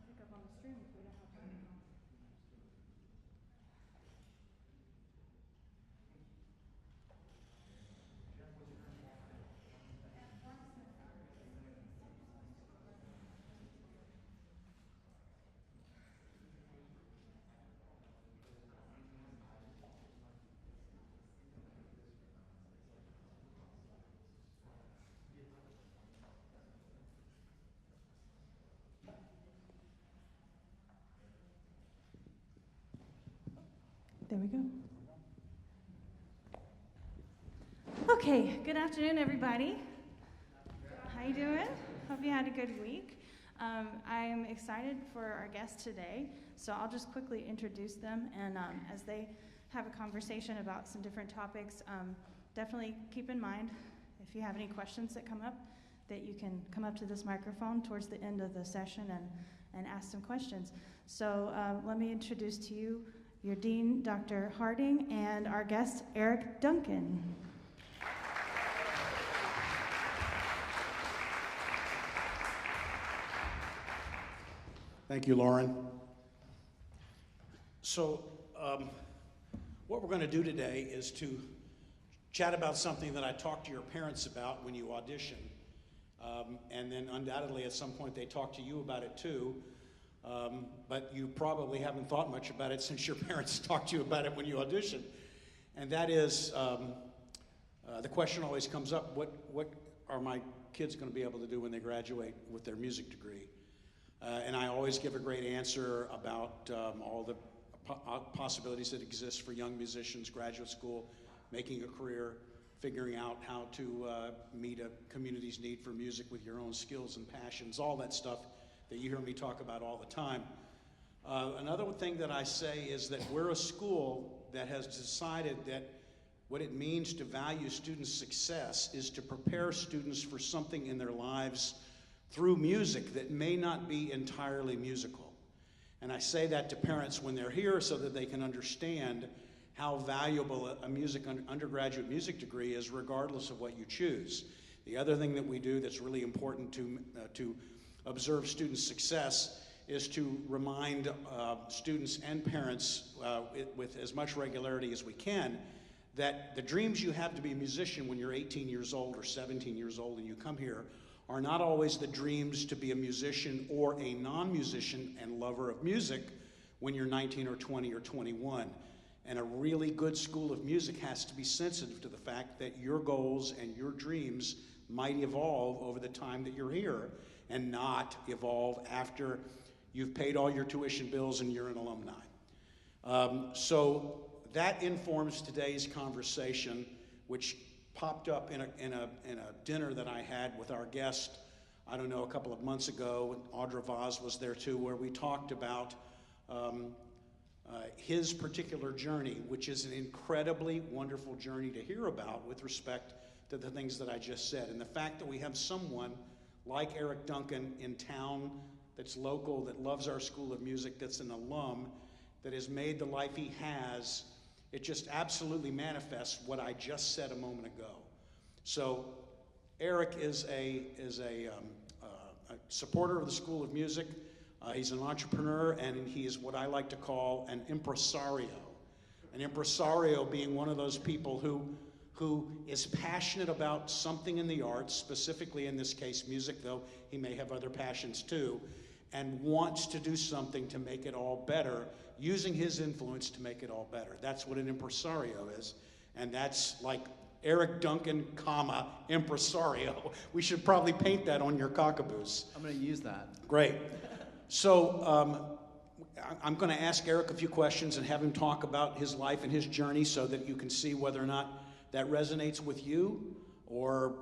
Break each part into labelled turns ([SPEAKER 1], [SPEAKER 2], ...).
[SPEAKER 1] pick up on the stream if we don't have time. There we go. Okay, good afternoon, everybody. How you doing? Hope you had a good week. I'm excited for our guests today, so I'll just quickly introduce them, and as they have a conversation about some different topics, definitely keep in mind, if you have any questions that come up, that you can come up to this microphone towards the end of the session and ask some questions. So let me introduce to you your Dean, Dr. Harding, and our guest, Eric Duncan.
[SPEAKER 2] Thank you, Lauren. So what we're going to do today is to chat about something that I talked to your parents about when you audition. And then undoubtedly at some point they talk to you about it too. But you probably haven't thought much about it since your parents talked to you about it when you audition. And that is, the question always comes up, what are my kids going to be able to do when they graduate with their music degree? And I always give a great answer about all the possibilities that exist for young musicians, graduate school, making a career, figuring out how to meet a community's need for music with your own skills and passions, all that stuff that you hear me talk about all the time. Another thing that I say is that we're a school that has decided that what it means to value students' success is to prepare students for something in their lives through music that may not be entirely musical. And I say that to parents when they're here so that they can understand how valuable a undergraduate music degree is regardless of what you choose. The other thing that we do that's really important to observe students' success is to remind students and parents with as much regularity as we can that the dreams you have to be a musician when you're 18 years old or 17 years old and you come here are not always the dreams to be a musician or a non-musician and lover of music when you're 19 or 20 or 21. And a really good school of music has to be sensitive to the fact that your goals and your dreams might evolve over the time that you're here and not evolve after you've paid all your tuition bills and you're an alumni. So that informs today's conversation, which popped up in a dinner that I had with our guest, I don't know, a couple of months ago. Audra Vaz was there too, where we talked about his particular journey, which is an incredibly wonderful journey to hear about with respect to the things that I just said. And the fact that we have someone like Eric Duncan in town that's local, that loves our School of Music, that's an alum, that has made the life he has, it just absolutely manifests what I just said a moment ago. So Eric is a supporter of the School of Music. He's an entrepreneur, and he is what I like to call an impresario. An impresario being one of those people who is passionate about something in the arts, specifically in this case music, though he may have other passions too, and wants to do something to make it all better, using his influence to make it all better. That's what an impresario is, and that's like Eric Duncan, comma, impresario. We should probably paint that on your cockaboos.
[SPEAKER 3] I'm going to use that.
[SPEAKER 2] Great. So I'm going to ask Eric a few questions and have him talk about his life and his journey so that you can see whether or not that resonates with you or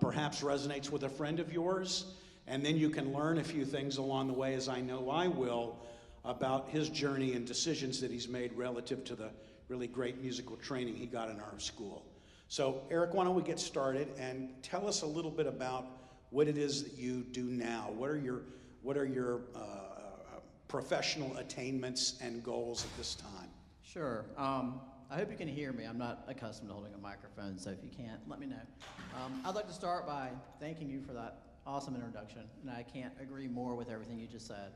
[SPEAKER 2] perhaps resonates with a friend of yours. And then you can learn a few things along the way, as I know I will, about his journey and decisions that he's made relative to the really great musical training he got in our school. So Eric, why don't we get started and tell us a little bit about what it is that you do now. What are your professional attainments and goals at this time?
[SPEAKER 3] Sure. I hope you can hear me. I'm not accustomed to holding a microphone, so if you can't, let me know. I'd like to start by thanking you for that awesome introduction, and I can't agree more with everything you just said.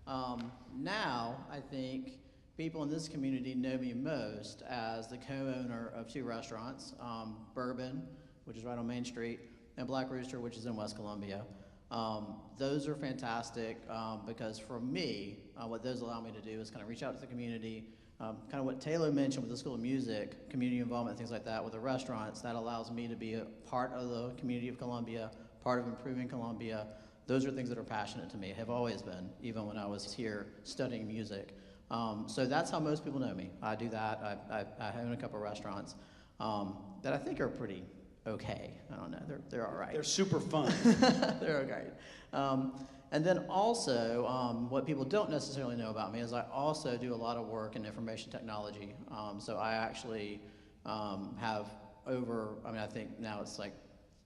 [SPEAKER 3] Now, I think people in this community know me most as the co-owner of two restaurants, Bourbon, which is right on Main Street, and Black Rooster, which is in West Columbia. Those are fantastic because for me, what those allow me to do is kind of reach out to the community, kind of what Taylor mentioned with the School of Music, community involvement, things like that. With the restaurants, that allows me to be a part of the community of Columbia, part of improving Columbia. Those are things that are passionate to me, have always been, even when I was here studying music. So that's how most people know me. I do that. I own a couple of restaurants that I think are pretty okay. I don't know. They're all right.
[SPEAKER 2] They're super fun.
[SPEAKER 3] They're okay. And then also, what people don't necessarily know about me is I also do a lot of work in information technology. So I actually have over, I think now it's like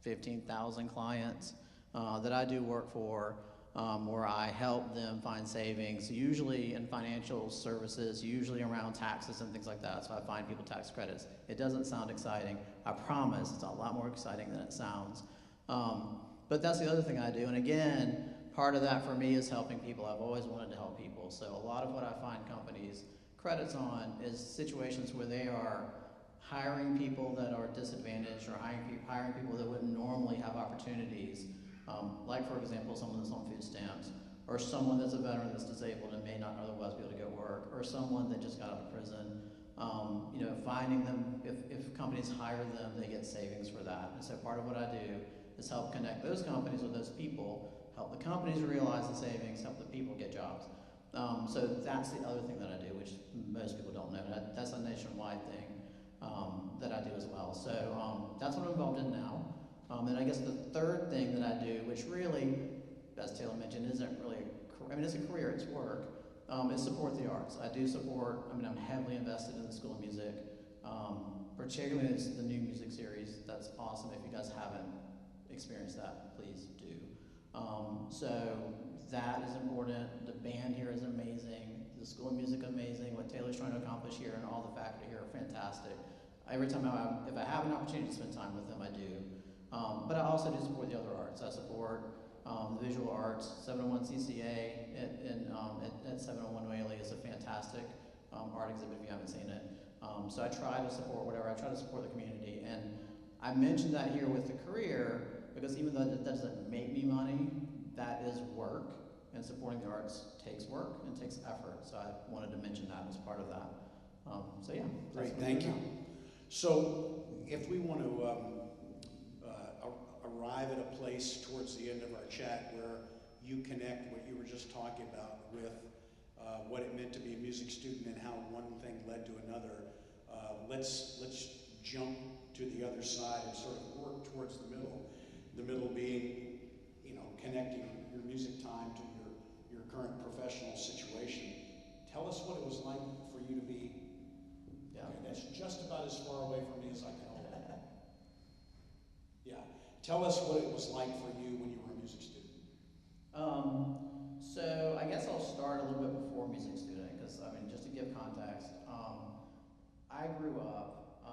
[SPEAKER 3] 15,000 clients that I do work for, where I help them find savings, usually in financial services, usually around taxes and things like that. So I find people tax credits. It doesn't sound exciting. I promise it's a lot more exciting than it sounds. But that's the other thing I do. And again, part of that for me is helping people. I've always wanted to help people. So a lot of what I find companies credits on is situations where they are hiring people that are disadvantaged or hiring people that wouldn't normally have opportunities. Like, for example, someone that's on food stamps, or someone that's a veteran that's disabled and may not otherwise be able to go work, or someone that just got out of prison. Finding them, if companies hire them, they get savings for that. And so part of what I do is help connect those companies with those people, help the companies realize the savings, help the people get jobs. So that's the other thing that I do, which most people don't know. That's a nationwide thing that I do as well. So that's what I'm involved in now. And I guess the third thing that I do, which really, as Taylor mentioned, isn't really it's a career, it's work, is support the arts. I do support, I'm heavily invested in the School of Music, particularly the new music series. That's awesome. If you guys haven't experienced that, please do. So that is important. The band here is amazing. The School of Music amazing. What Taylor's trying to accomplish here and all the faculty here are fantastic. Every time if I have an opportunity to spend time with them, I do. But I also do support the other arts. I support the visual arts. 701 CCA at 701 Whaley is a fantastic art exhibit if you haven't seen it. So I try to support whatever. I try to support the community. And I mentioned that here with the career because even though that doesn't make me money, that is work. And supporting the arts takes work and takes effort. So I wanted to mention that as part of that. So yeah.
[SPEAKER 2] Great, thank you. So if we want to arrive at a place towards the end of our chat where you connect what you were just talking about with what it meant to be a music student and how one thing led to another, let's jump to the other side and sort of work towards the middle. The middle being, connecting your music time to your current professional situation. Tell us what it was like for you to be.
[SPEAKER 3] Yeah.
[SPEAKER 2] Okay, that's just about as far away from me as I can hold it. Yeah. Tell us what it was like for you when you were a music student.
[SPEAKER 3] So I guess I'll start a little bit before music student, because just to give context, I grew up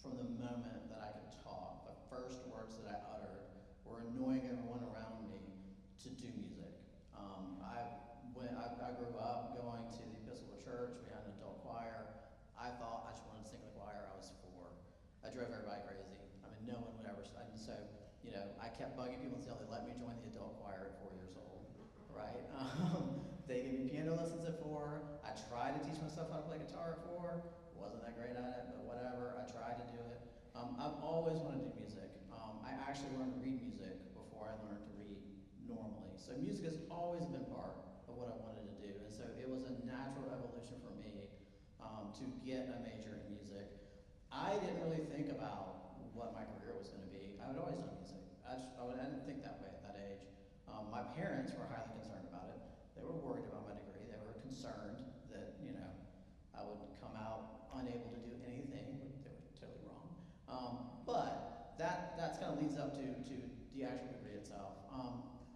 [SPEAKER 3] from the moment that I could talk. The first words that I uttered were annoying everyone around me to do music. I grew up going to the Episcopal Church. We had an adult choir. I thought I just wanted to sing in the choir. I was 4. I drove everybody crazy. No one would ever. So, I kept bugging people until they let me join the adult choir at 4 years old. Right? They gave me piano lessons at 4. I tried to teach myself how to play guitar at 4. Wasn't that great at it, but whatever. I tried to do it. I've always wanted to do music. I actually learned to read music before I learned to read normally. So music has always been part of what I wanted to do. And so it was a natural evolution for me to get a major in music. I didn't really think about what my career was going to be. I had always done music. I didn't think that way at that age. My parents were highly concerned about it. They were worried about my degree. They were concerned that, I would come out unable to do anything. They were totally wrong. But that kind of leads up to the actual degree itself.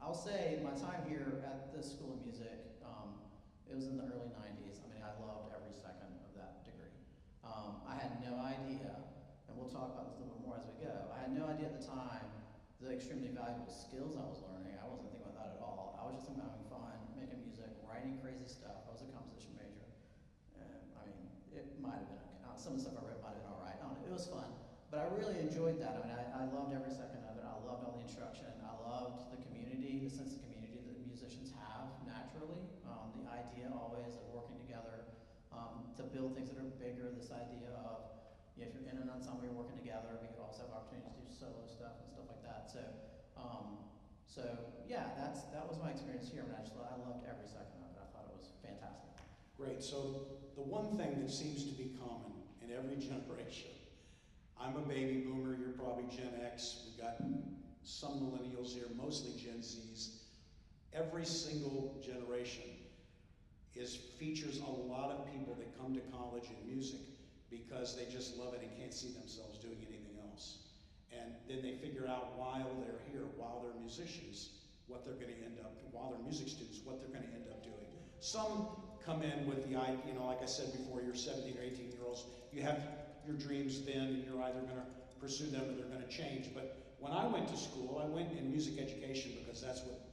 [SPEAKER 3] I'll say my time here at the School of Music, it was in the early 90s. I loved every second of that degree. I had no idea, and we'll talk about this a little bit more as we go, I had no idea at the time the extremely valuable skills I was learning. I wasn't thinking about that at all. I was just having fun, making music, but I really enjoyed that. I mean, I loved every second of it. I loved all the instruction. I loved the community, the sense of community that musicians have naturally. The idea always of working together to build things that are bigger. This idea of, you know, if you're in an ensemble, you're working together, but you also have opportunities to do solo stuff and stuff like that. So yeah, that was my experience here. I loved every second of it. I thought it was fantastic.
[SPEAKER 2] Great. So the one thing that seems to be common in every generation, I'm a baby boomer, you're probably Gen X, we've got some millennials here, mostly Gen Zs. Every single generation features a lot of people that come to college in music because they just love it and can't see themselves doing anything else. And then they figure out while they're here, while they're musicians, what they're going to end up, while they're music students, what they're going to end up doing. Some come in with the idea, you know, like I said before, you're 17 or 18-year-olds, you have your dreams then, and you're either going to pursue them or they're going to change. But when I went to school, I went in music education because that's what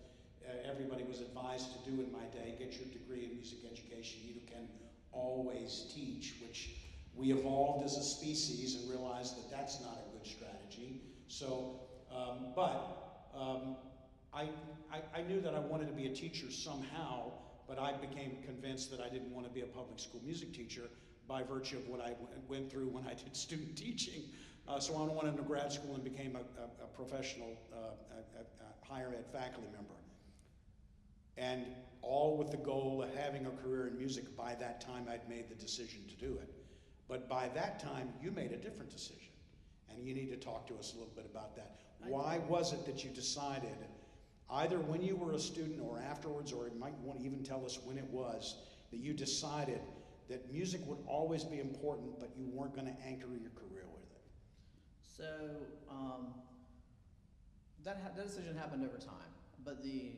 [SPEAKER 2] everybody was advised to do in my day. Get your degree in music education. You can always teach, which we evolved as a species and realized that that's not a good strategy. So, I knew that I wanted to be a teacher somehow, but I became convinced that I didn't want to be a public school music teacher by virtue of what I went through when I did student teaching. So I went into grad school and became a professional higher ed faculty member. And all with the goal of having a career in music. By that time, I'd made the decision to do it. But by that time, you made a different decision. And you need to talk to us a little bit about that. Why was it that you decided, either when you were a student or afterwards, or you might want to even tell us when it was, that you decided that music would always be important, but you weren't going to anchor your career with it?
[SPEAKER 3] So that decision happened over time, but the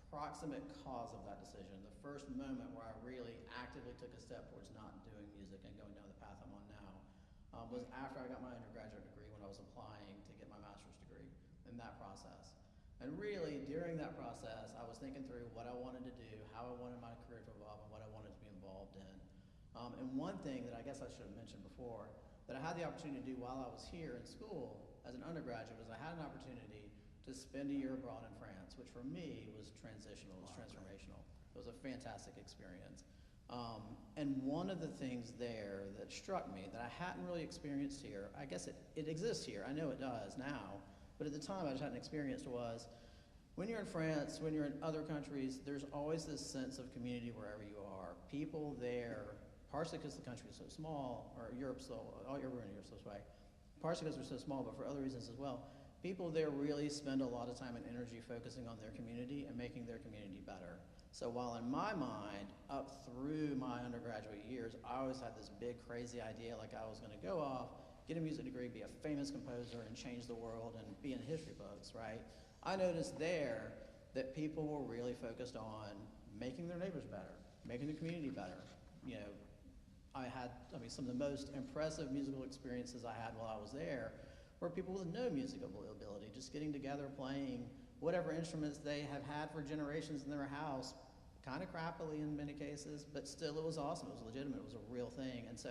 [SPEAKER 3] proximate cause of that decision, the first moment where I really actively took a step towards not doing music and going down the path I'm on now, was after I got my undergraduate degree, when I was applying to get my master's degree, in that process. And really, during that process, I was thinking through what I wanted to do, how I wanted my career to evolve, and what I wanted to be involved in. And one thing that I guess I should have mentioned before, that I had the opportunity to do while I was here in school as an undergraduate, was I had an opportunity to spend a year abroad in France, which for me was transitional, it was transformational. It was a fantastic experience. And one of the things there that struck me that I hadn't really experienced here, I guess it exists here, I know it does now, but at the time I just hadn't experienced, was when you're in France, when you're in other countries, there's always this sense of community wherever you are. People there, partially because the country is so small, or everywhere in Europe's this way, partially because we're so small, but for other reasons as well, people there really spend a lot of time and energy focusing on their community and making their community better. So while in my mind, up through my undergraduate years, I always had this big crazy idea like I was going to go off, get a music degree, be a famous composer, and change the world and be in history books, right? I noticed there that people were really focused on making their neighbors better, making the community better. You know, some of the most impressive musical experiences I had while I was there were people with no musical ability, just getting together, playing whatever instruments they have had for generations in their house, kind of crappily in many cases, but still it was awesome, it was legitimate, it was a real thing. And so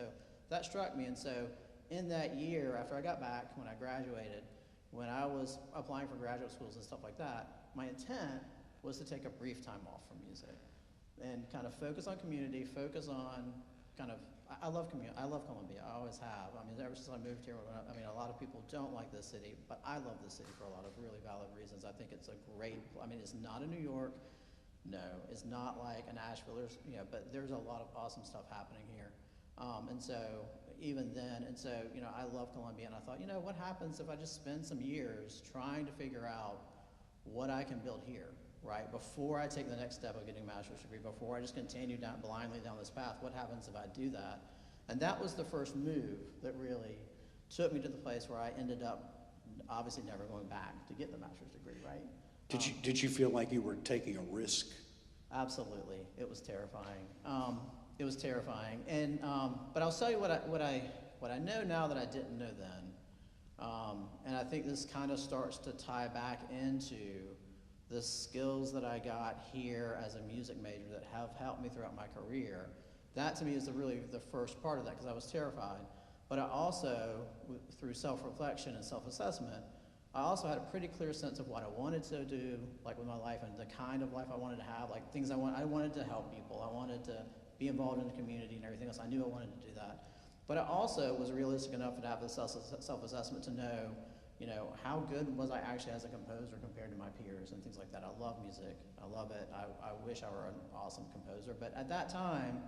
[SPEAKER 3] that struck me. And so in that year, after I got back, when I graduated, when I was applying for graduate schools and stuff like that, my intent was to take a brief time off from music and kind of focus on community, focus on kind of, I love Columbia, I always have. I mean, ever since I moved here, a lot of people don't like this city, but I love this city for a lot of really valid reasons. I think it's a great, it's not a New York, no, it's not like a Nashville, but there's a lot of awesome stuff happening here. And so even then, I love Columbia, and I thought, what happens if I just spend some years trying to figure out what I can build here, right? Before I take the next step of getting a master's degree, before I just continue blindly down this path, what happens if I do that? And that was the first move that really took me to the place where I ended up obviously never going back to get the master's degree, right?
[SPEAKER 2] Did you feel like you were taking a risk?
[SPEAKER 3] Absolutely. It was terrifying. It was terrifying. And but I'll tell you what I know now that I didn't know then. And I think this kind of starts to tie back into the skills that I got here as a music major that have helped me throughout my career. That to me is really the first part of that, because I was terrified. But I also, through self-reflection and self-assessment, I also had a pretty clear sense of what I wanted to do, like with my life and the kind of life I wanted to have, like things I wanted to help people. I wanted to be involved in the community and everything else. I knew I wanted to do that. But I also was realistic enough to have the self-assessment to know, how good was I actually as a composer compared to my peers and things like that. I love music. I love it. I wish I were an awesome composer. But at that time,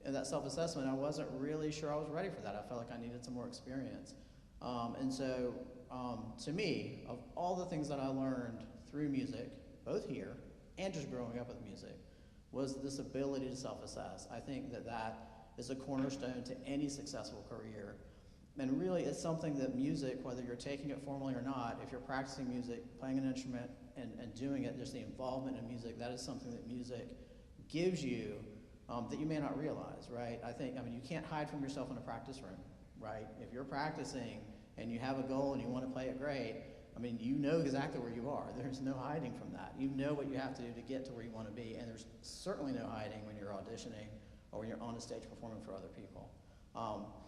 [SPEAKER 3] in that self-assessment, I wasn't really sure I was ready for that. I felt like I needed some more experience. And so, to me, of all the things that I learned through music, both here and just growing up with music, was this ability to self-assess. I think that is a cornerstone to any successful career. And really, it's something that music, whether you're taking it formally or not, if you're practicing music, playing an instrument, and doing it, just the involvement in music, that is something that music gives you that you may not realize, right? You can't hide from yourself in a practice room, right? If you're practicing and you have a goal and you want to play it great, you know exactly where you are. There's no hiding from that. You know what you have to do to get to where you want to be, and there's certainly no hiding when you're auditioning or when you're on a stage performing for other people.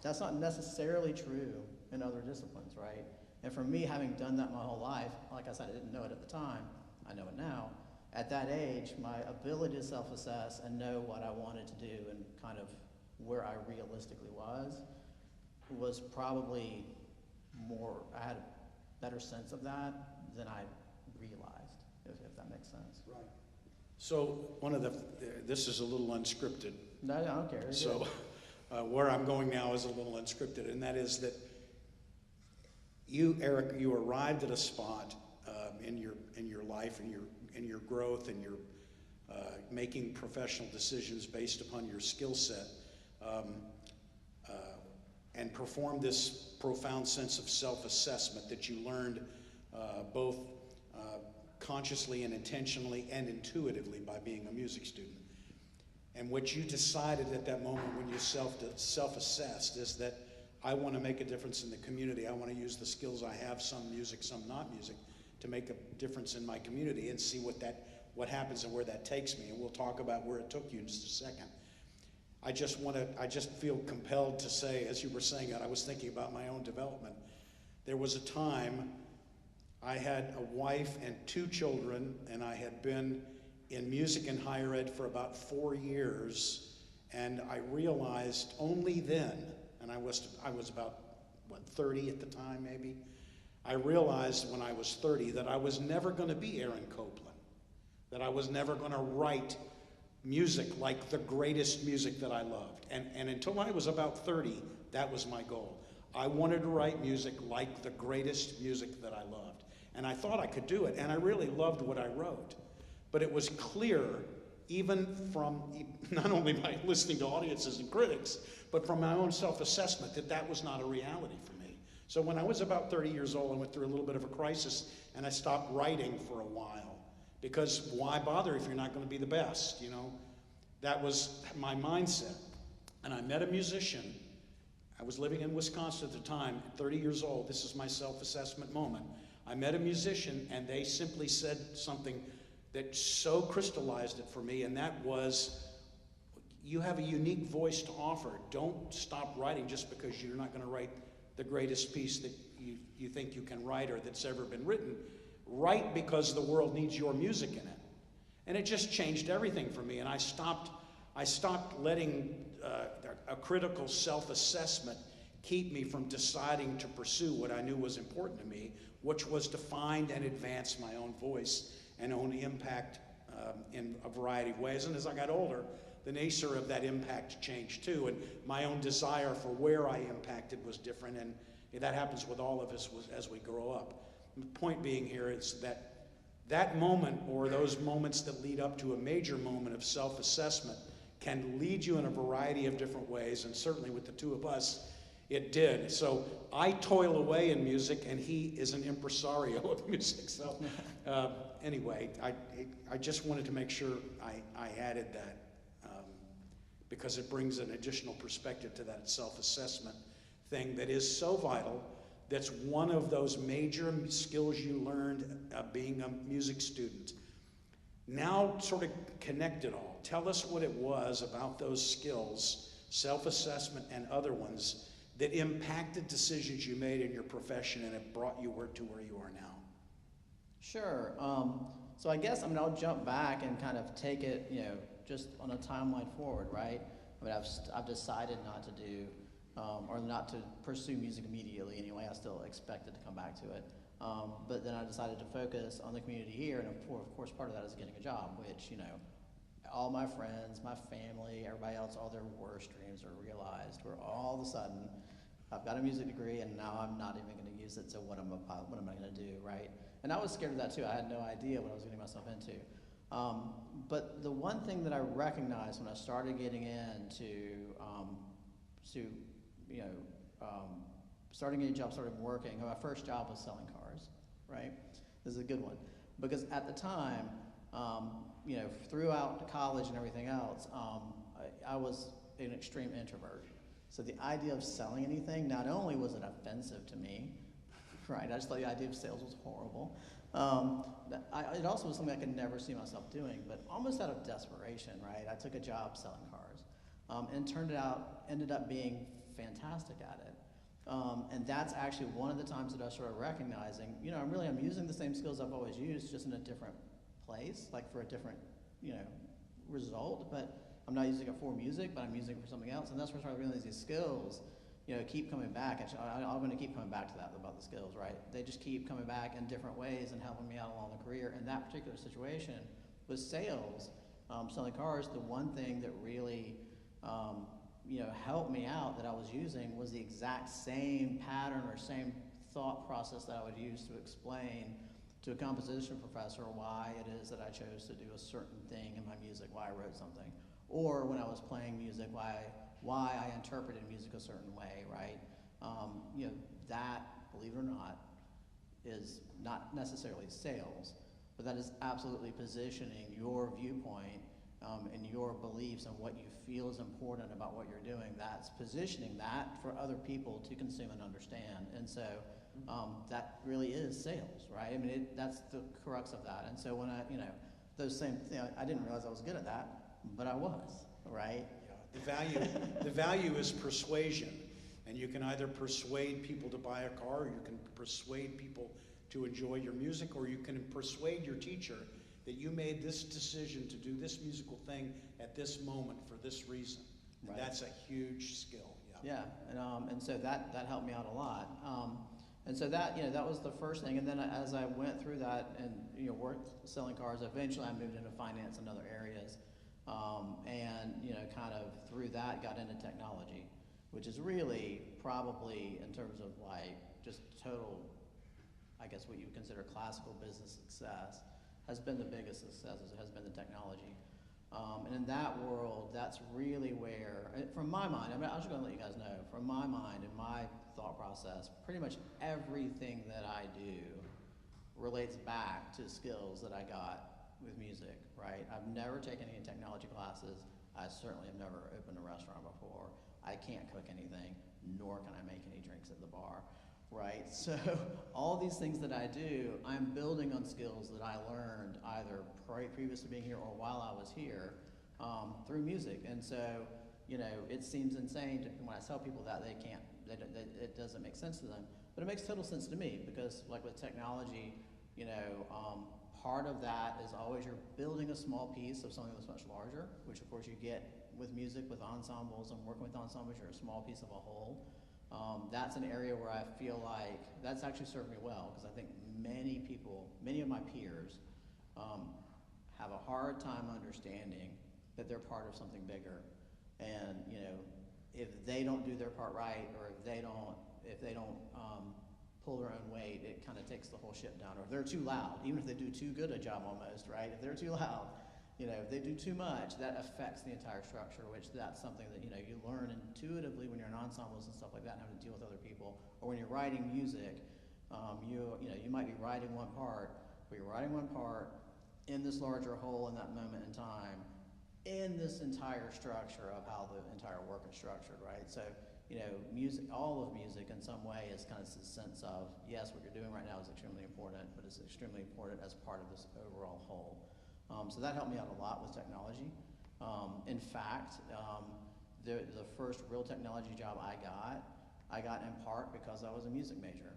[SPEAKER 3] That's not necessarily true in other disciplines, right? And for me, having done that my whole life, like I said, I didn't know it at the time, I know it now. At that age, my ability to self-assess and know what I wanted to do and kind of where I realistically was probably more, I had a better sense of that than I realized, if that makes sense.
[SPEAKER 2] Right. So this is a little unscripted.
[SPEAKER 3] No, I don't care.
[SPEAKER 2] So where I'm going now is a little unscripted, and that is that you, Eric, you arrived at a spot in your life and your growth and your making professional decisions based upon your skill set, and performed this profound sense of self-assessment that you learned both consciously and intentionally and intuitively by being a music student. And what you decided at that moment when you self-assessed is that I want to make a difference in the community. I want to use the skills I have, some music, some not music, to make a difference in my community and see what happens and where that takes me. And we'll talk about where it took you in just a second. I just feel compelled to say, as you were saying that, I was thinking about my own development. There was a time I had a wife and 2 children, and I had been in music and higher ed for about 4 years, and I realized only then, and I was about, 30 at the time maybe, I realized when I was 30 that I was never going to be Aaron Copland, that I was never going to write music like the greatest music that I loved. And until I was about 30, that was my goal. I wanted to write music like the greatest music that I loved. And I thought I could do it, and I really loved what I wrote. But it was clear, even from not only by listening to audiences and critics, but from my own self-assessment, that was not a reality for me. So when I was about 30 years old, I went through a little bit of a crisis, and I stopped writing for a while. Because why bother if you're not going to be the best, That was my mindset. And I met a musician. I was living in Wisconsin at the time, 30 years old. This is my self-assessment moment. I met a musician, and they simply said something that so crystallized it for me, and that was, you have a unique voice to offer. Don't stop writing just because you're not going to write the greatest piece that you think you can write or that's ever been written. Write because the world needs your music in it. And it just changed everything for me, and I stopped letting a critical self-assessment keep me from deciding to pursue what I knew was important to me, which was to find and advance my own voice and own impact in a variety of ways. And as I got older, the nature of that impact changed too, and my own desire for where I impacted was different, and that happens with all of us as we grow up. The point being here is that moment, or those moments that lead up to a major moment of self-assessment, can lead you in a variety of different ways, and certainly with the two of us, it did. So I toil away in music, and he is an impresario of music. So anyway, I just wanted to make sure I added that because it brings an additional perspective to that self-assessment thing that is so vital. That's one of those major skills you learned being a music student. Now sort of connect it all. Tell us what it was about those skills, self-assessment and other ones, that impacted decisions you made in your profession and have brought you to where you are now?
[SPEAKER 3] Sure. So I guess, I'll jump back and kind of take it, just on a timeline forward, right? I've decided not to do, or not to pursue music immediately anyway. I still expected to come back to it. But then I decided to focus on the community here, and of course part of that is getting a job, which, all my friends, my family, everybody else, all their worst dreams are realized, where all of a sudden, I've got a music degree and now I'm not even going to use it, so what am I going to do, right? And I was scared of that too. I had no idea what I was getting myself into. But the one thing that I recognized when I started getting into, starting getting a job, started working, my first job was selling cars, right? This is a good one. Because at the time, throughout college and everything else, I was an extreme introvert. So the idea of selling anything, not only was it offensive to me, right? I just thought the idea of sales was horrible. It also was something I could never see myself doing, but almost out of desperation, right? I took a job selling cars, and ended up being fantastic at it. And that's actually one of the times that I started recognizing, I'm using the same skills I've always used, just in a different place, like for a different, result, but I'm not using it for music, but I'm using it for something else. And that's where I started realizing these skills, keep coming back. I'm going to keep coming back to that about the skills, right? They just keep coming back in different ways and helping me out along the career. In that particular situation with sales, selling cars, the one thing that really, helped me out that I was using was the exact same pattern or same thought process that I would use to explain to a composition professor why it is that I chose to do a certain thing in my music, why I wrote something. Or when I was playing music, why I interpreted music a certain way, right? That, believe it or not, is not necessarily sales, but that is absolutely positioning your viewpoint and your beliefs and what you feel is important about what you're doing. That's positioning that for other people to consume and understand. And so that really is sales, right? That's the crux of that. And so when I didn't realize I was good at that, but I was, right?
[SPEAKER 2] Yeah. The value is persuasion. And you can either persuade people to buy a car, or you can persuade people to enjoy your music, or you can persuade your teacher that you made this decision to do this musical thing at this moment for this reason. Right. That's a huge skill.
[SPEAKER 3] Yeah, and so that helped me out a lot. And so that was the first thing. And then as I went through that and worked selling cars, eventually I moved into finance and other areas, and kind of through that got into technology, which is really probably, in terms of like just total, I guess what you would consider classical business success, has been the biggest success, has been the technology. And in that world, that's really where, from my mind, I'm just going to let you guys know, from my mind and my thought process, pretty much everything that I do relates back to skills that I got with music, right? I've never taken any technology classes. I certainly have never opened a restaurant before. I can't cook anything, nor can I make any drinks at the bar, right? So all these things that I do, I'm building on skills that I learned either previous to being here or while I was here through music. And so, it seems insane when I tell people that it doesn't make sense to them, but it makes total sense to me, because like with technology, part of that is always you're building a small piece of something that's much larger, which of course you get with music, with ensembles and working with ensembles, you're a small piece of a whole. That's an area where I feel like that's actually served me well, because I think many of my peers have a hard time understanding that they're part of something bigger. And if they don't do their part right, or if they don't pull their own weight, it kind of takes the whole ship down. Or if they're too loud, even if they do too good a job almost, right? If they're too loud, if they do too much, that affects the entire structure, which that's something that, you learn intuitively when you're in ensembles and stuff like that and having to deal with other people. Or when you're writing music, you might be writing one part, but you're writing one part in this larger whole in that moment in time, in this entire structure of how the entire work is structured, right? So, music, all of music in some way is kind of this sense of, yes, what you're doing right now is extremely important, but it's extremely important as part of this overall whole. So that helped me out a lot with technology. In fact, the first real technology job I got I got in part because I was a music major,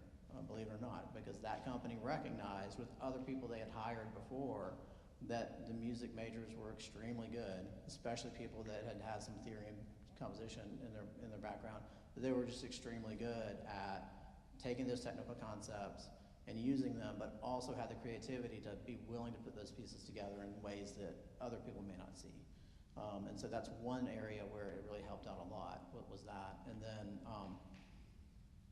[SPEAKER 3] believe it or not, because that company recognized with other people they had hired before that the music majors were extremely good, especially people that had had some theory and composition in their background. They were just extremely good at taking those technical concepts and using them, but also had the creativity to be willing to put those pieces together in ways that other people may not see. And so that's one area where it really helped out a lot, was that. And then,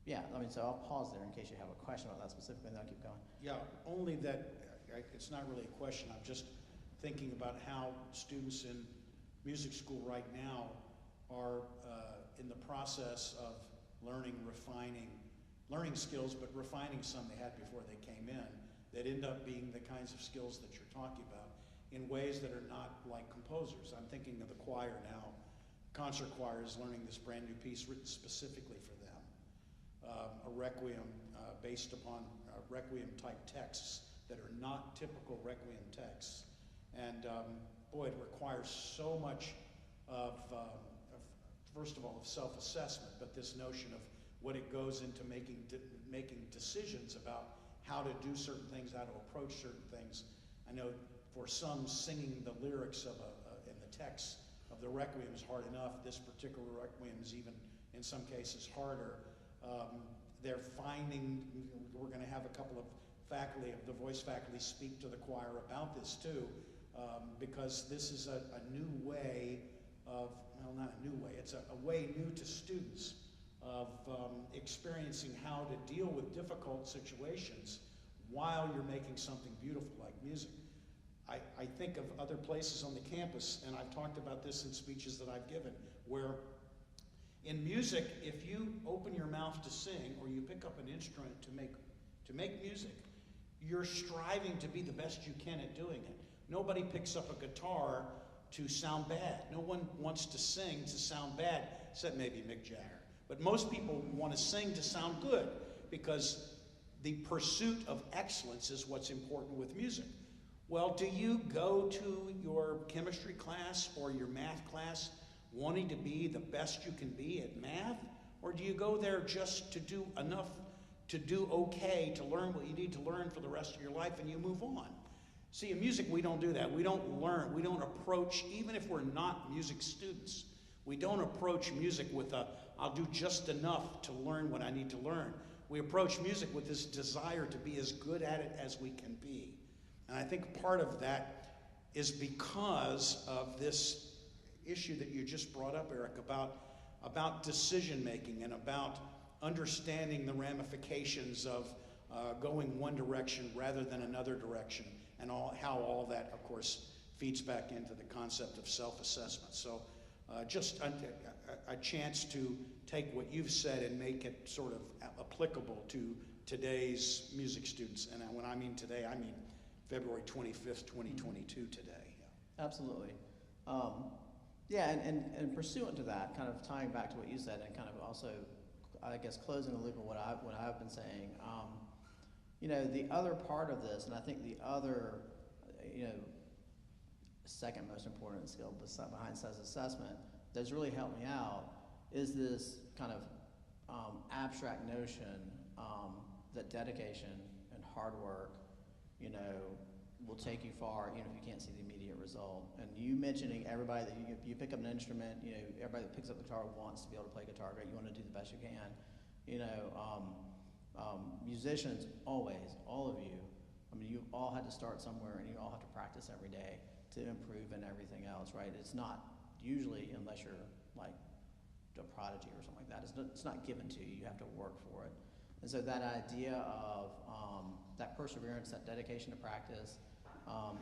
[SPEAKER 3] yeah, I mean, so I'll pause there in case you have a question about that specifically, and then I'll keep going.
[SPEAKER 2] Yeah, only that it's not really a question. I'm just thinking about how students in music school right now are in the process of learning skills, but refining some they had before they came in that end up being the kinds of skills that you're talking about in ways that are not like composers. I'm thinking of the choir now. Concert choir is learning this brand new piece written specifically for them. A requiem based upon requiem type texts that are not typical requiem texts. And boy, it requires so much of first of all, of self-assessment, but this notion of what it goes into making decisions about how to do certain things, how to approach certain things. I know for some, singing the lyrics of in the text of the requiem is hard enough. This particular requiem is even, in some cases, harder. They're finding, we're going to have a couple of faculty, of the voice faculty, speak to the choir about this too, because this is a new way of, well, not a new way, it's a way new to students of experiencing how to deal with difficult situations while you're making something beautiful like music. I think of other places on the campus, and I've talked about this in speeches that I've given, where in music, if you open your mouth to sing or you pick up an instrument to make music, you're striving to be the best you can at doing it. Nobody picks up a guitar to sound bad. No one wants to sing to sound bad, except maybe Mick Jagger. But most people want to sing to sound good because the pursuit of excellence is what's important with music. Well, do you go to your chemistry class or your math class wanting to be the best you can be at math? Or do you go there just to do enough to do okay, to learn what you need to learn for the rest of your life, and you move on? See, in music, we don't do that. We don't learn. We don't approach, even if we're not music students, we don't approach music with I'll do just enough to learn what I need to learn. We approach music with this desire to be as good at it as we can be. And I think part of that is because of this issue that you just brought up, Eric, about decision making and about understanding the ramifications of going one direction rather than another direction, and how all that, of course, feeds back into the concept of self-assessment. So just a chance to take what you've said and make it sort of applicable to today's music students. And when I mean today, I mean February 25th, 2022 today. Yeah.
[SPEAKER 3] Absolutely. Yeah, and pursuant to that, kind of tying back to what you said, and kind of also, I guess, closing the loop of what I've been saying. You know, the other part of this, and I think the other, you know, second most important skill behind self-assessment that's really helped me out is this kind of abstract notion that dedication and hard work, you know, will take you far even if you can't see the immediate result. And you mentioning everybody that you pick up an instrument, you know, everybody that picks up the guitar wants to be able to play guitar great. You want to do the best you can. You know, musicians, always, all of you, I mean, you all had to start somewhere and you all have to practice every day to improve and everything else, right? It's not usually, unless you're like a prodigy or something like that, it's not given to you. You have to work for it. And so that idea of that perseverance, that dedication to practice,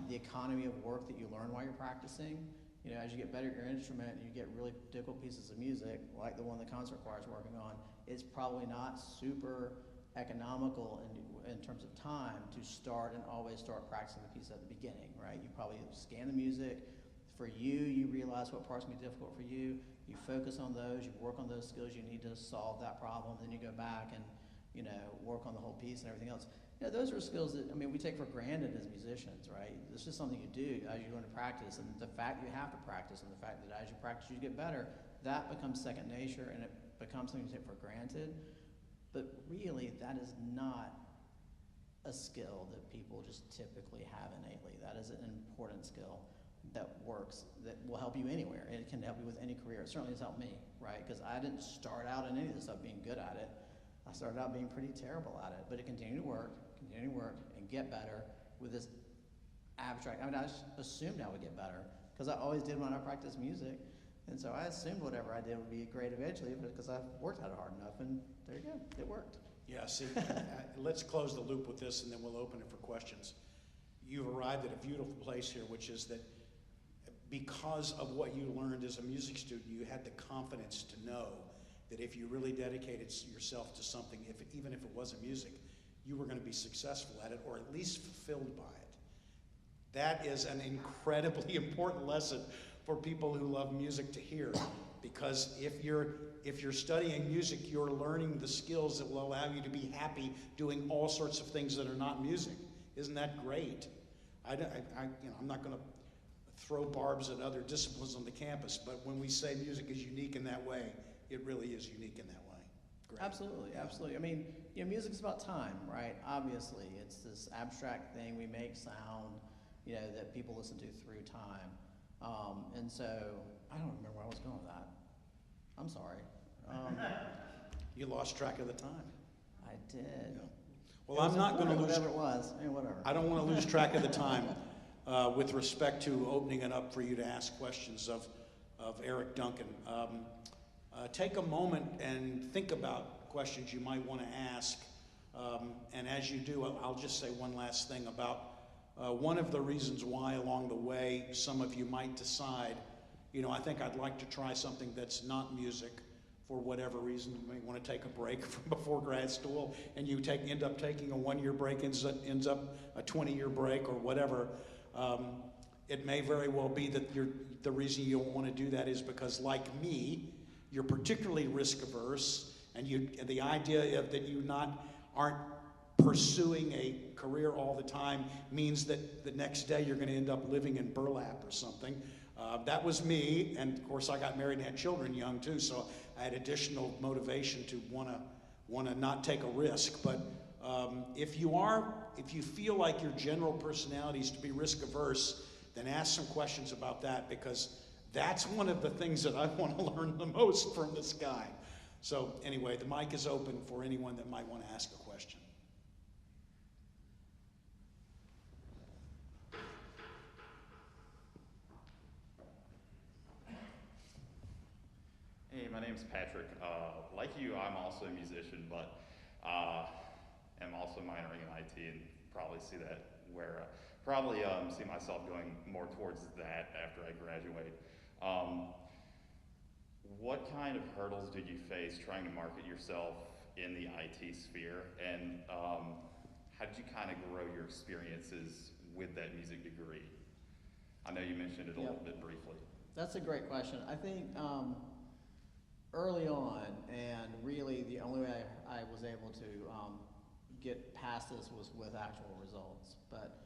[SPEAKER 3] the economy of work that you learn while you're practicing, you know, as you get better at your instrument and you get really difficult pieces of music, like the one the concert choir is working on, it's probably not super economical in terms of time to start and always start practicing the piece at the beginning, right? You probably scan the music. For you, you realize what parts can be difficult for you. You focus on those. You work on those skills you need to solve that problem. Then you go back and, you know, work on the whole piece and everything else. those are skills that, I mean, we take for granted as musicians, right? This is something you do as you learn to practice, and the fact you have to practice, and the fact that as you practice you get better, that becomes second nature, and it becomes something you take for granted. But really, that is not a skill that people just typically have innately. That is an important skill that works, that will help you anywhere. It can help you with any career. It certainly has helped me, right? Because I didn't start out in any of this stuff being good at it. I started out being pretty terrible at it, but it continued to work, and get better with this abstract. I mean, I just assumed I would get better because I always did when I practiced music. And so I assumed whatever I did would be great eventually because I worked at it hard enough, and there you go, it worked.
[SPEAKER 2] Yeah, see, let's close the loop with this, and then we'll open it for questions. You've arrived at a beautiful place here, which is that because of what you learned as a music student, you had the confidence to know that if you really dedicated yourself to something, even if it wasn't music, you were going to be successful at it, or at least fulfilled by it. That is an incredibly important lesson for people who love music to hear, because if you're studying music, you're learning the skills that will allow you to be happy doing all sorts of things that are not music. Isn't that great? I'm not going to throw barbs at other disciplines on the campus, but when we say music is unique in that way, it really is unique in that way. Great.
[SPEAKER 3] Absolutely, absolutely. I mean, music's about time, right? Obviously, it's this abstract thing. We make sound, that people listen to through time. And so, I don't remember where I was going with that. I'm sorry.
[SPEAKER 2] You lost track of the time.
[SPEAKER 3] I did.
[SPEAKER 2] Yeah. Well, I'm not going to lose.
[SPEAKER 3] Whatever it was, whatever.
[SPEAKER 2] I don't want to lose track of the time with respect to opening it up for you to ask questions of Eric Duncan. Take a moment and think about questions you might want to ask. And as you do, I'll just say one last thing about one of the reasons why along the way some of you might decide, I think I'd like to try something that's not music for whatever reason. You may want to take a break from before grad school, and you end up taking a 1-year break, ends up a 20-year break or whatever. It may very well be that the reason you don't want to do that is because, like me, you're particularly risk averse, and the idea that you aren't pursuing a career all the time means that the next day you're going to end up living in burlap or something. That was me, and of course I got married and had children young too, so I had additional motivation to want to not take a risk. But if you feel like your general personality is to be risk averse, then ask some questions about that, because that's one of the things that I want to learn the most from this guy. So anyway, the mic is open for anyone that might want to ask a question.
[SPEAKER 4] Hey, my name's Patrick. Like you, I'm also a musician, but am also minoring in IT, and probably see myself going more towards that after I graduate. What kind of hurdles did you face trying to market yourself in the IT sphere, and how did you kind of grow your experiences with that music degree? I know you mentioned it a little bit briefly.
[SPEAKER 3] That's a great question. I think early on, and really the only way I was able to get past this was with actual results. But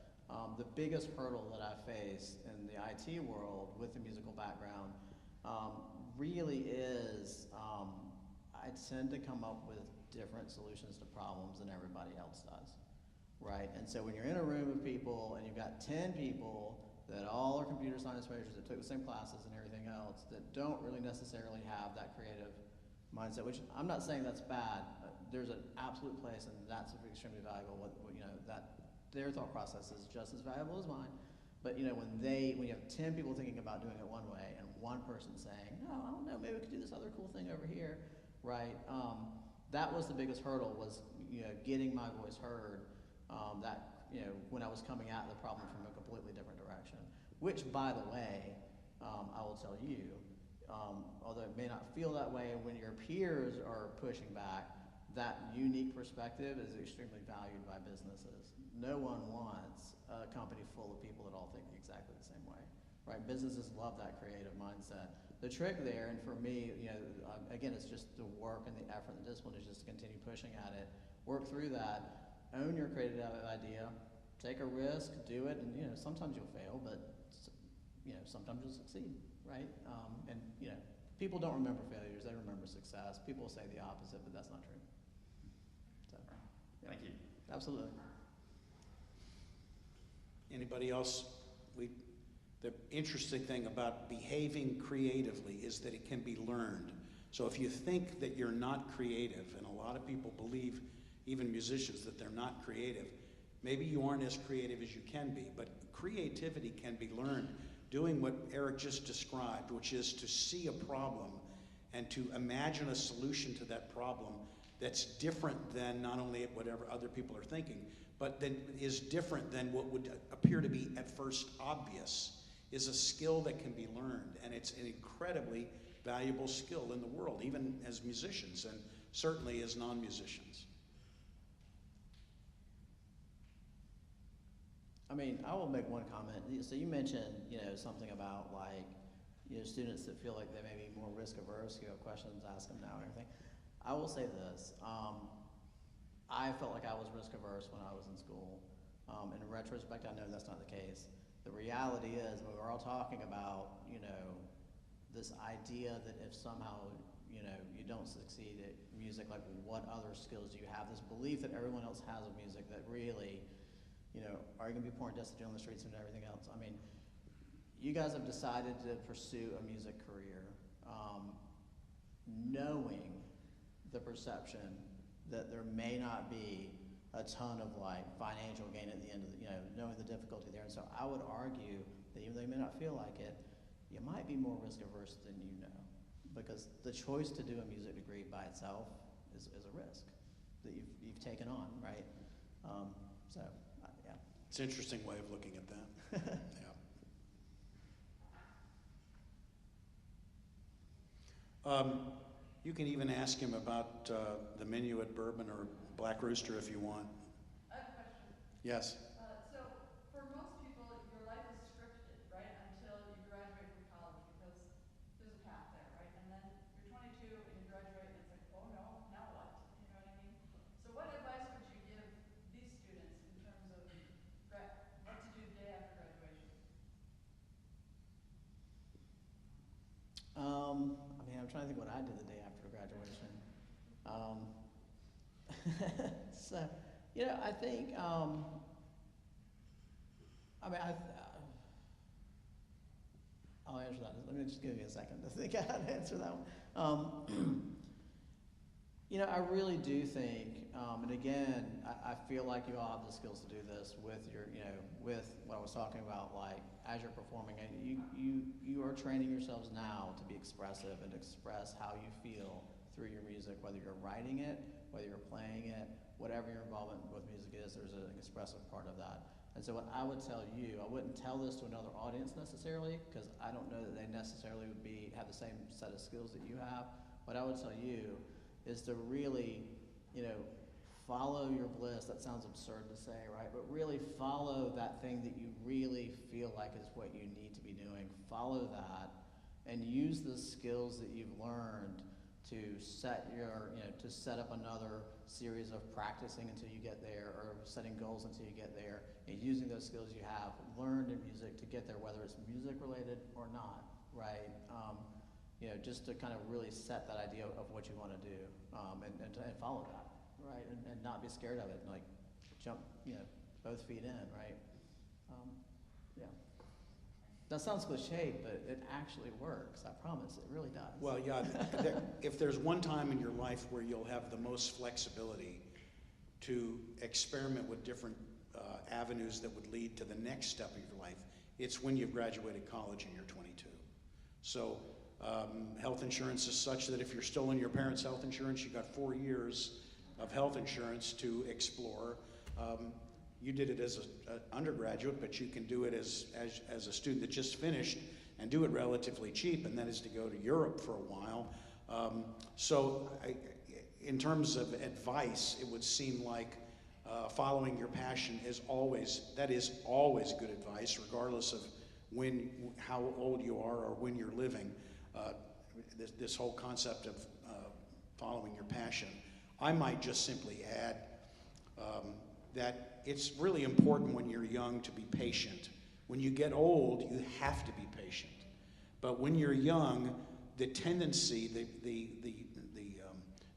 [SPEAKER 3] the biggest hurdle that I faced in the IT world with the musical background really is I tend to come up with different solutions to problems than everybody else does, right? And so when you're in a room of people and you've got 10 people that all are computer science majors that took the same classes and everything else that don't really necessarily have that creative mindset, which I'm not saying that's bad. There's an absolute place, and that's extremely valuable. That their thought process is just as valuable as mine. But when you have 10 people thinking about doing it one way and one person saying, no, I don't know, maybe we could do this other cool thing over here, right? That was the biggest hurdle, was getting my voice heard. When I was coming at the problem from a completely different direction, which, by the way, I will tell you, although it may not feel that way when your peers are pushing back, that unique perspective is extremely valued by businesses. No one wants a company full of people that all think exactly the same way, right? Businesses love that creative mindset. The trick there, and for me, again, it's just the work and the effort and the discipline is just to continue pushing at it, work through that. own your creative idea, take a risk, do it, and sometimes you'll fail, but sometimes you'll succeed, right? And people don't remember failures; they remember success. People say the opposite, but that's not true. So, yeah.
[SPEAKER 4] Thank you.
[SPEAKER 3] Absolutely.
[SPEAKER 2] Anybody else? The interesting thing about behaving creatively is that it can be learned. So if you think that you're not creative, and a lot of people believe, even musicians, that they're not creative, maybe you aren't as creative as you can be, but creativity can be learned. Doing what Eric just described, which is to see a problem and to imagine a solution to that problem that's different than not only whatever other people are thinking, but that is different than what would appear to be at first obvious, is a skill that can be learned. And it's an incredibly valuable skill in the world, even as musicians and certainly as non-musicians.
[SPEAKER 3] I mean, I will make one comment. So you mentioned, something about students that feel like they may be more risk averse. You have questions, ask them now and everything. I will say this. I felt like I was risk averse when I was in school. In retrospect, I know that's not the case. The reality is, when we're all talking about, this idea that if somehow, you don't succeed at music, like what other skills do you have? This belief that everyone else has of music that really, are you going to be pouring destiny on the streets and everything else? I mean, you guys have decided to pursue a music career, knowing the perception that there may not be a ton of financial gain at the end of knowing the difficulty there. And so I would argue that even though you may not feel like it, you might be more risk averse than you know, because the choice to do a music degree by itself is a risk that you've taken on, right? Yeah.
[SPEAKER 2] It's an interesting way of looking at that. Yeah. You can even ask him about the menu at Bourbon or Black Rooster if you want.
[SPEAKER 5] I have a question.
[SPEAKER 2] Yes.
[SPEAKER 5] So, for most people, your life is scripted, right, until you graduate from college, because there's a path there, right? And then you're 22 and you graduate, and it's like, oh no, now what? You know what I mean? So, what advice would you give these students in terms of what to do the day after graduation?
[SPEAKER 3] I'm trying to think what I did the day after graduation. So, I think, I'll answer that. Let me just give you a second to think how to answer that one. I really do think, and again, I feel like you all have the skills to do this with your, with what I was talking about, as you're performing, you are training yourselves now to be expressive and express how you feel through your music, whether you're writing it, whether you're playing it, whatever your involvement with music is, there's an expressive part of that. And so what I would tell you, I wouldn't tell this to another audience necessarily, because I don't know that they necessarily would have the same set of skills that you have. What I would tell you is to really, follow your bliss. That sounds absurd to say, right? But really follow that thing that you really feel like is what you need to be doing. Follow that and use the skills that you've learned to set up another series of practicing until you get there, or setting goals until you get there, and using those skills you have learned in music to get there, whether it's music related or not, right? Just to kind of really set that idea of what you want to do, and follow that, right? And not be scared of it, and jump, both feet in, right? Yeah. That sounds cliche, but it actually works. I promise, it really does.
[SPEAKER 2] Well, yeah, if there's one time in your life where you'll have the most flexibility to experiment with different avenues that would lead to the next step of your life, it's when you've graduated college and you're 22. So health insurance is such that if you're still in your parents' health insurance, you've got 4 years of health insurance to explore. You did it as an undergraduate, but you can do it as a student that just finished and do it relatively cheap, and that is to go to Europe for a while. In terms of advice, it would seem like following your passion is always good advice, regardless of how old you are or when you're living. This whole concept of following your passion. I might just simply add, that it's really important when you're young to be patient. When you get old, you have to be patient. But when you're young, the tendency, the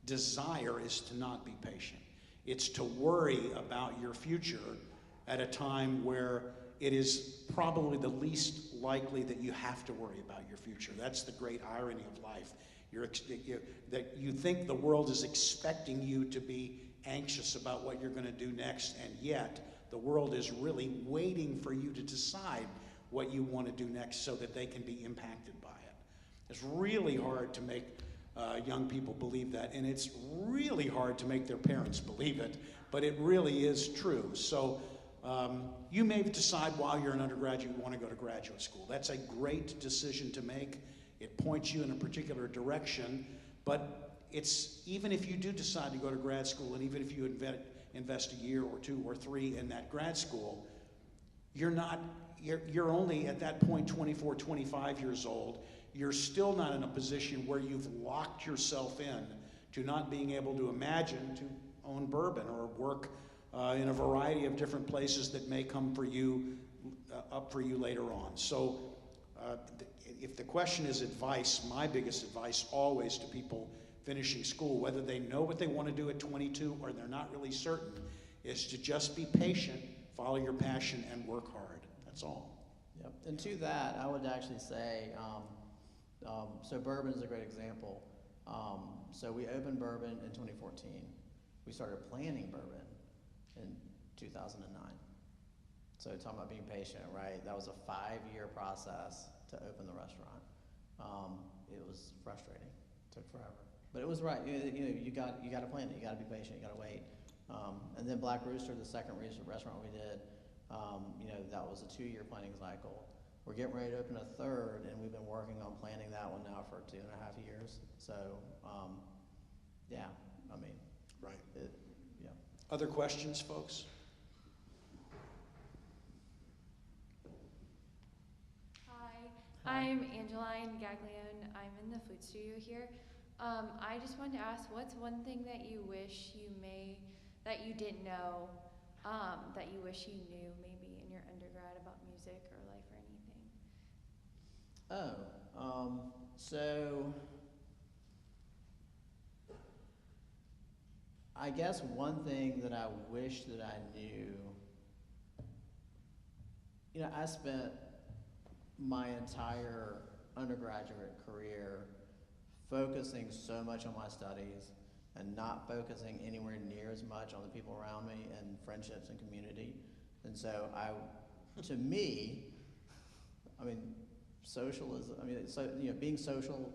[SPEAKER 2] desire is to not be patient. It's to worry about your future at a time where it is probably the least likely that you have to worry about your future. That's the great irony of life. That you think the world is expecting you to be anxious about what you're going to do next, and yet the world is really waiting for you to decide what you want to do next so that they can be impacted by it. It's really hard to make young people believe that, and it's really hard to make their parents believe it, but it really is true. So you may decide while you're an undergraduate you want to go to graduate school. That's a great decision to make. It points you in a particular direction, but it's, even if you do decide to go to grad school, and even if you invest a year or 2 or 3 in that grad school, you're only at that point 24, 25 years old. You're still not in a position where you've locked yourself in to not being able to imagine to own bourbon or work in a variety of different places that may come for you, up for you later on. So if the question is advice, my biggest advice always to people finishing school, whether they know what they want to do at 22 or they're not really certain, is to just be patient, follow your passion, and work hard. That's all.
[SPEAKER 3] Yep. And to that, I would actually say, so bourbon is a great example. So we opened bourbon in 2014. We started planning bourbon in 2009. So talking about being patient, right? That was a 5-year process to open the restaurant. It was frustrating. It took forever. But it was right. You got to plan it. You got to be patient. You got to wait. And then Black Rooster, the second restaurant we did, that was a 2-year planning cycle. We're getting ready to open a 3rd, and we've been working on planning that one now for 2.5 years. So, yeah, I mean,
[SPEAKER 2] right.
[SPEAKER 3] Yeah.
[SPEAKER 2] Other questions, folks?
[SPEAKER 6] Hi, I'm Angeline Gaglione. I'm in the food studio here. I just wanted to ask, what's one thing that you wish that you didn't know, that you wish you knew maybe in your undergrad about music or life or anything?
[SPEAKER 3] So I guess one thing that I wish that I knew, I spent my entire undergraduate career focusing so much on my studies and not focusing anywhere near as much on the people around me and friendships and community. And so to me, socialism, being social,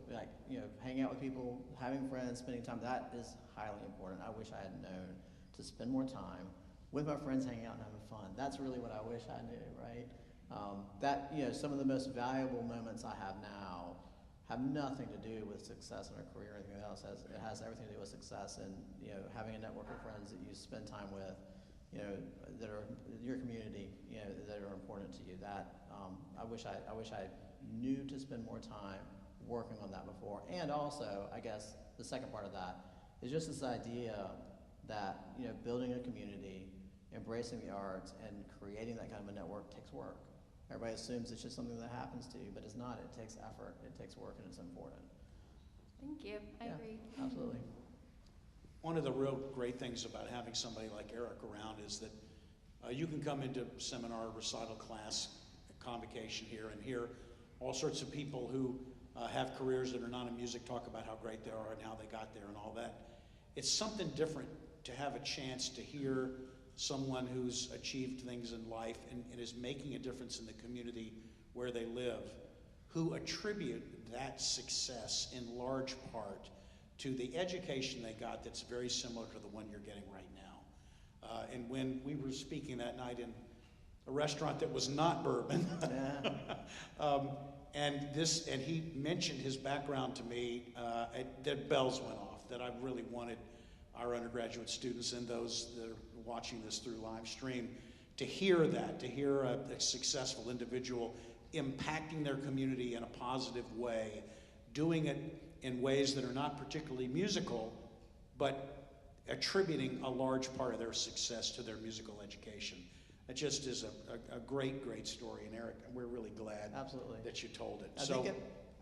[SPEAKER 3] hanging out with people, having friends, spending time, that is highly important. I wish I had known to spend more time with my friends, hanging out and having fun. That's really what I wish I knew, right? Some of the most valuable moments I have now have nothing to do with success in a career or anything else. It has everything to do with success and, having a network of friends that you spend time with, that are your community, that are important to you. That I wish I knew to spend more time working on that before. And also, I guess the second part of that is just this idea that building a community, embracing the arts, and creating that kind of a network takes work. Everybody assumes it's just something that happens to you, but it's not. It takes effort, it takes work, and it's important.
[SPEAKER 6] Thank you. I agree.
[SPEAKER 3] Absolutely.
[SPEAKER 2] One of the real great things about having somebody like Eric around is that you can come into seminar, recital class, convocation here, and hear all sorts of people who have careers that are not in music talk about how great they are and how they got there and all that. It's something different to have a chance to hear someone who's achieved things in life and is making a difference in the community where they live, who attribute that success in large part to the education they got that's very similar to the one you're getting right now. And when we were speaking that night in a restaurant that was not bourbon, and he mentioned his background to me, that bells went off, that I really wanted our undergraduate students and those that are watching this through live stream to hear that, to hear a successful individual impacting their community in a positive way, doing it in ways that are not particularly musical, but attributing a large part of their success to their musical education. It just is a great, great story, and Eric, we're really glad
[SPEAKER 3] Absolutely.
[SPEAKER 2] that you told it.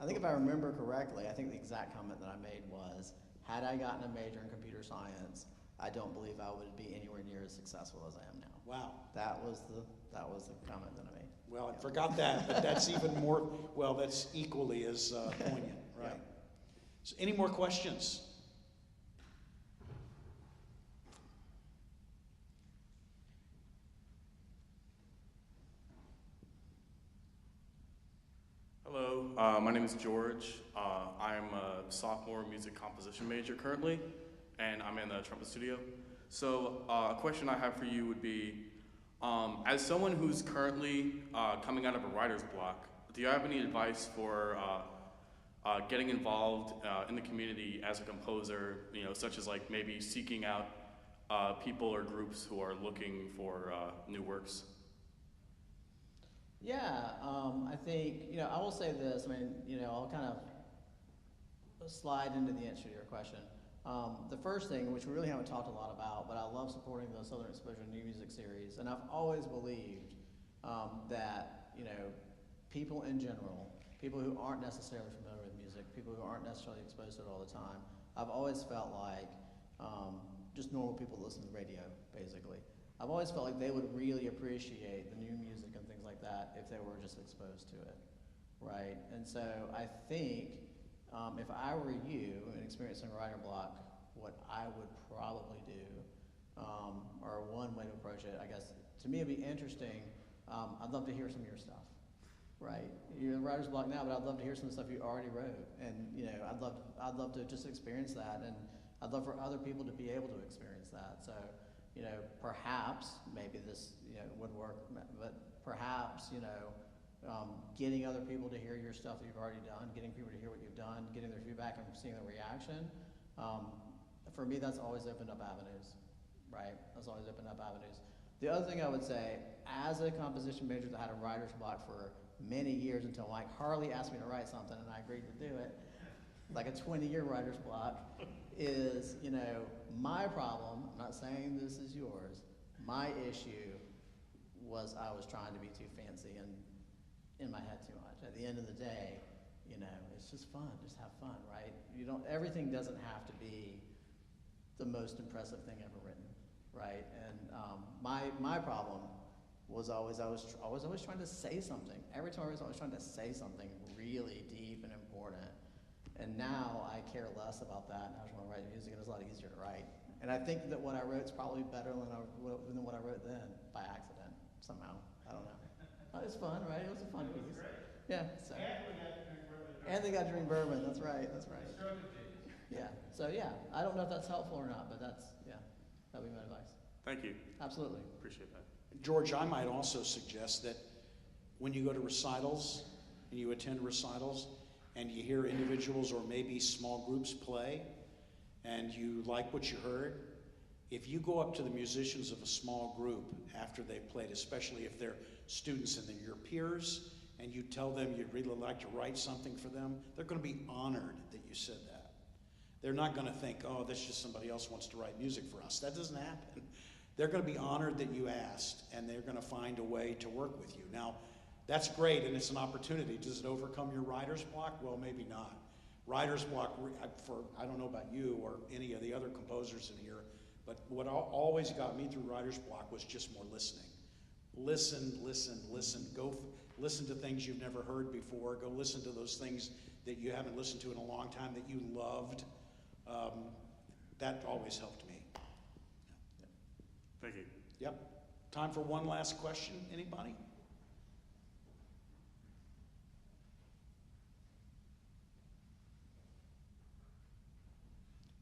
[SPEAKER 3] I think if I remember correctly, I think the exact comment that I made was, had I gotten a major in computer science, I don't believe I would be anywhere near as successful as I am now.
[SPEAKER 2] Wow.
[SPEAKER 3] That was the comment that I made.
[SPEAKER 2] Well, I forgot that, but that's even more, well, that's equally as poignant, right?
[SPEAKER 3] Yeah.
[SPEAKER 2] So any more questions?
[SPEAKER 7] Hello, my name is George. I'm a sophomore music composition major currently, and I'm in the trumpet studio. So a question I have for you would be, as someone who's currently coming out of a writer's block, do you have any advice for getting involved in the community as a composer, such as like maybe seeking out people or groups who are looking for new works?
[SPEAKER 3] Yeah, I think, I will say this, I'll kind of slide into the answer to your question. The first thing, which we really haven't talked a lot about, but I love supporting the Southern Exposure New Music Series, and I've always believed that, people in general, people who aren't necessarily familiar with music, people who aren't necessarily exposed to it all the time, I've always felt like just normal people listen to the radio, basically. I've always felt like they would really appreciate the new music and things like that if they were just exposed to it, right? And so I think if I were you and experiencing a writer block, what I would probably do, or one way to approach it, I guess, to me it'd be interesting. I'd love to hear some of your stuff, right? You're in writer's block now, but I'd love to hear some of the stuff you already wrote, and I'd love to just experience that, and I'd love for other people to be able to experience that. So, perhaps maybe this would work, but perhaps getting other people to hear your stuff that you've already done, getting people to hear what you've done, getting their feedback and seeing their reaction. For me, that's always opened up avenues, right? That's always opened up avenues. The other thing I would say, as a composition major that had a writer's block for many years until Mike Harley asked me to write something and I agreed to do it, like a 20-year writer's block, is, my problem, I'm not saying this is yours, my issue was I was trying to be too fancy and in my head too much. At the end of the day, it's just fun, just have fun, right? Everything doesn't have to be the most impressive thing ever written, right? And my problem was I was always trying to say something. Every time I was always trying to say something really deep and important. And now I care less about that, and I just want to write music, and it's a lot easier to write. And I think that what I wrote is probably better than what I wrote then, by accident, somehow. I don't know. It's fun, right? It was a fun piece. Yeah. So. And they got to drink bourbon. That's right. That's right. Yeah. So yeah, I don't know if that's helpful or not, but that'd be my advice.
[SPEAKER 7] Thank you.
[SPEAKER 3] Absolutely.
[SPEAKER 7] Appreciate that.
[SPEAKER 2] George, I might also suggest that when you go to recitals and you attend recitals and you hear individuals or maybe small groups play and you like what you heard, if you go up to the musicians of a small group after they've played, especially if they're students and they're your peers, and you tell them you'd really like to write something for them, they're going to be honored that you said that. They're not going to think, oh, that's just somebody else wants to write music for us. That doesn't happen. They're going to be honored that you asked, and they're going to find a way to work with you. Now, that's great, and it's an opportunity. Does it overcome your writer's block? Well, maybe not. Writer's block, I don't know about you or any of the other composers in here, but what always got me through writer's block was just more listening. Listen, listen, listen. Go listen to things you've never heard before. Go listen to those things that you haven't listened to in a long time that you loved. That always helped me.
[SPEAKER 7] Thank you.
[SPEAKER 2] Yep. Time for one last question. Anybody?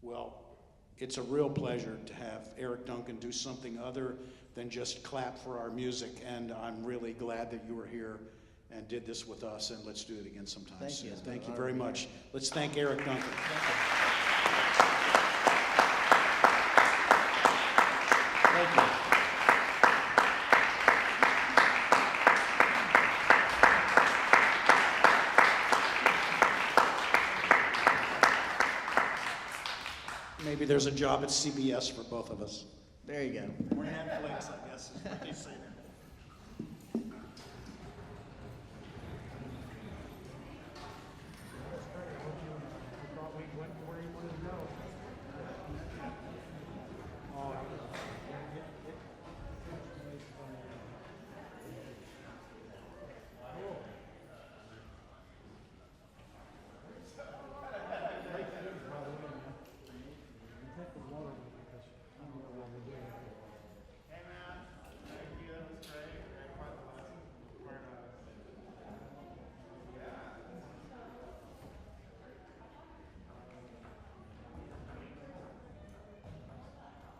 [SPEAKER 2] Well, it's a real pleasure to have Eric Duncan do something other than just clap for our music, and I'm really glad that you were here and did this with us, and let's do it again sometime soon. Thank you very much. Let's thank Eric Duncan.
[SPEAKER 3] Thank you.
[SPEAKER 2] Maybe there's a job at CBS for both of us.
[SPEAKER 3] There you go.
[SPEAKER 2] Or Netflix, I guess is what they say now.